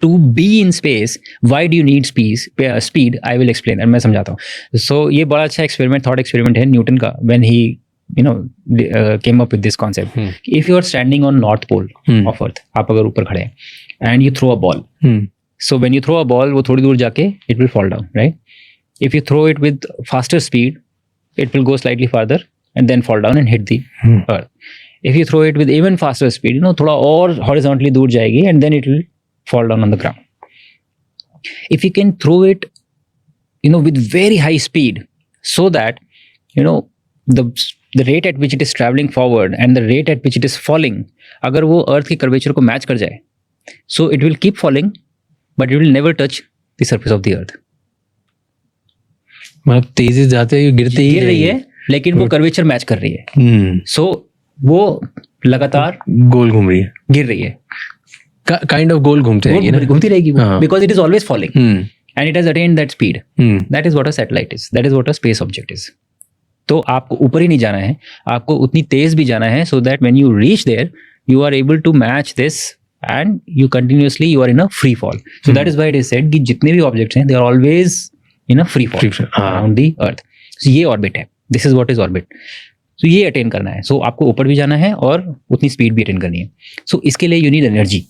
To be in space why do you need speed, I will explain, मैं समझाता हूँ. So ये बड़ा अच्छा एक्सपेरिमेंट, थॉट एक्सपेरिमेंट है न्यूटन का, when he came up with this concept. If you are standing on north pole of earth, आप अगर ऊपर खड़े हैं and you throw a ball, so when you throw a ball, वो थोड़ी दूर जाके it will fall down, right? If you throw it with faster speed, it will go slightly farther and then fall down and hit the earth. If you throw it with even faster speed, थोड़ा और horizontally दूर जाएगी and then it will fall down on the ground. If you can throw it, with very high speed, so that, the rate at which it is traveling forward and the rate at which it is falling, अगर वो अर्थ की curvature को match कर जाए, so it will keep falling, but it will never touch the surface of the earth. मतलब तेजी से जाते हुए गिर रही है, लेकिन वो कर्वेचर मैच कर रही है. So वो लगातार गोल घूम रही है, गिर रही है, काइंड ऑफ गोल घूमती रहेगी because it is always falling and it has attained that speed. That is what a satellite is. That is what a space object is. तो आपको ऊपर ही नहीं जाना है, आपको उतनी तेज भी जाना है, so that when you reach there, you are able to match this and you are in a free fall. So that is why it is said कि जितने भी objects हैं, they are always in a free fall around the earth. So ये orbit है. This is what is orbit. So ये attain करना है. So आपको ऊपर भी जाना है और उतनी speed भी attain करनी है. So इसके लिए you need energy.